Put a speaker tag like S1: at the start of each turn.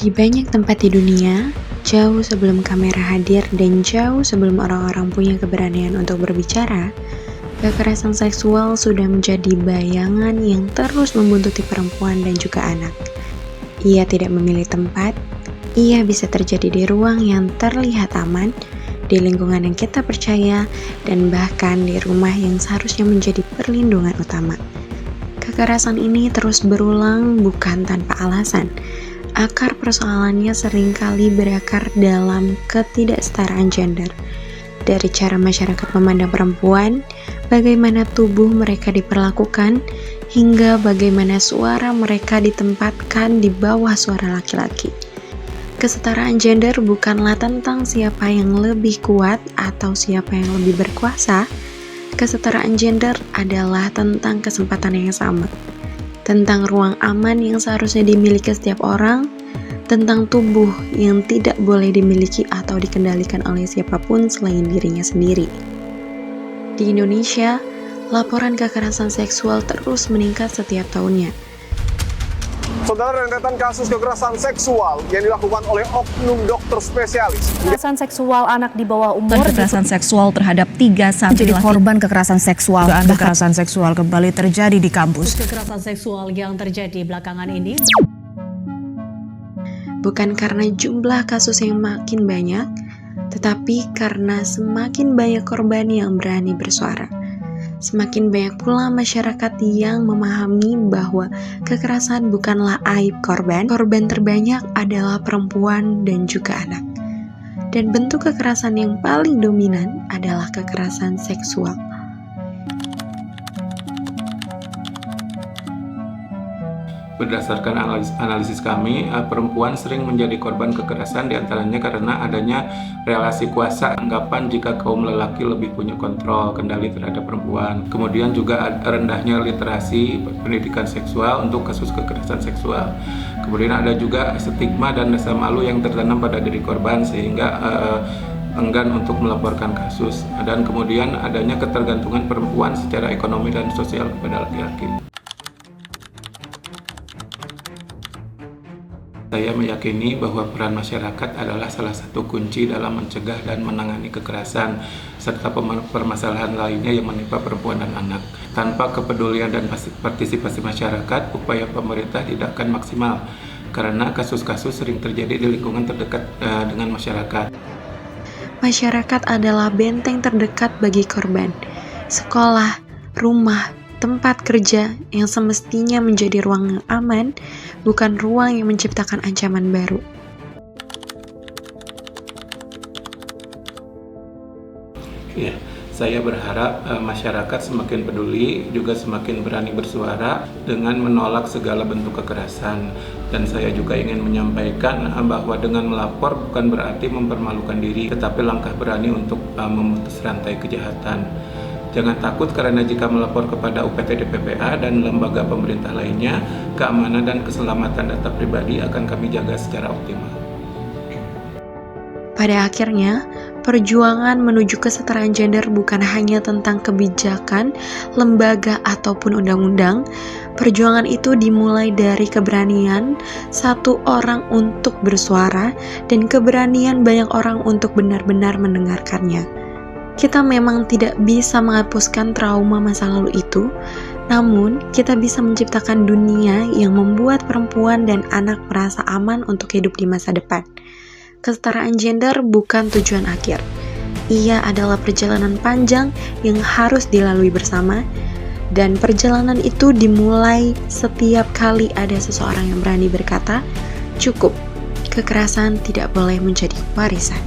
S1: Di banyak tempat di dunia, jauh sebelum kamera hadir dan jauh sebelum orang-orang punya keberanian untuk berbicara, kekerasan seksual sudah menjadi bayangan yang terus membuntuti perempuan dan juga anak. Ia tidak memilih tempat, ia bisa terjadi di ruang yang terlihat aman, di lingkungan yang kita percaya, dan bahkan di rumah yang seharusnya menjadi perlindungan utama. Kekerasan ini terus berulang bukan tanpa alasan. Akar persoalannya seringkali berakar dalam ketidaksetaraan gender. Dari cara masyarakat memandang perempuan, bagaimana tubuh mereka diperlakukan, hingga bagaimana suara mereka ditempatkan di bawah suara laki-laki. Kesetaraan gender bukanlah tentang siapa yang lebih kuat atau siapa yang lebih berkuasa. Kesetaraan gender adalah tentang kesempatan yang sama, tentang ruang aman yang seharusnya dimiliki setiap orang, tentang tubuh yang tidak boleh dimiliki atau dikendalikan oleh siapapun selain dirinya sendiri. Di Indonesia, laporan kekerasan seksual terus meningkat setiap tahunnya.
S2: Saudara, rentetan kasus kekerasan seksual yang dilakukan oleh oknum dokter spesialis.
S3: Kekerasan seksual anak di bawah umur.
S4: Kekerasan seksual terhadap 3 sapi
S3: Jadi korban kekerasan seksual.
S4: Kekerasan seksual kembali terjadi di kampus.
S3: Kekerasan seksual yang terjadi belakangan ini
S1: Bukan karena jumlah kasus yang makin banyak, tetapi karena semakin banyak korban yang berani bersuara. Semakin banyak pula masyarakat yang memahami bahwa kekerasan bukanlah aib korban. Korban terbanyak adalah perempuan dan juga anak. Dan bentuk kekerasan yang paling dominan adalah kekerasan seksual.
S5: Berdasarkan analisis kami, perempuan sering menjadi korban kekerasan diantaranya karena adanya relasi kuasa, anggapan jika kaum lelaki lebih punya kontrol, kendali terhadap perempuan. Kemudian juga rendahnya literasi pendidikan seksual untuk kasus kekerasan seksual. Kemudian ada juga stigma dan rasa malu yang tertanam pada diri korban sehingga enggan untuk melaporkan kasus. Dan kemudian adanya ketergantungan perempuan secara ekonomi dan sosial kepada laki-laki. Saya meyakini bahwa peran masyarakat adalah salah satu kunci dalam mencegah dan menangani kekerasan serta permasalahan lainnya yang menimpa perempuan dan anak. Tanpa kepedulian dan partisipasi masyarakat, upaya pemerintah tidak akan maksimal karena kasus-kasus sering terjadi di lingkungan terdekat dengan masyarakat.
S1: Masyarakat adalah benteng terdekat bagi korban. Sekolah, rumah, tempat kerja yang semestinya menjadi ruang yang aman, bukan ruang yang menciptakan ancaman baru.
S5: Ya, saya berharap masyarakat semakin peduli, juga semakin berani bersuara dengan menolak segala bentuk kekerasan. Dan saya juga ingin menyampaikan bahwa dengan melapor bukan berarti mempermalukan diri, tetapi langkah berani untuk memutus rantai kejahatan. Jangan takut karena jika melapor kepada UPT DPPA dan lembaga pemerintah lainnya, keamanan dan keselamatan data pribadi akan kami jaga secara optimal.
S1: Pada akhirnya, perjuangan menuju kesetaraan gender bukan hanya tentang kebijakan, lembaga, ataupun undang-undang. Perjuangan itu dimulai dari keberanian satu orang untuk bersuara dan keberanian banyak orang untuk benar-benar mendengarkannya. Kita memang tidak bisa menghapuskan trauma masa lalu itu, namun kita bisa menciptakan dunia yang membuat perempuan dan anak merasa aman untuk hidup di masa depan. Kesetaraan gender bukan tujuan akhir. Ia adalah perjalanan panjang yang harus dilalui bersama, dan perjalanan itu dimulai setiap kali ada seseorang yang berani berkata, "Cukup, kekerasan tidak boleh menjadi warisan."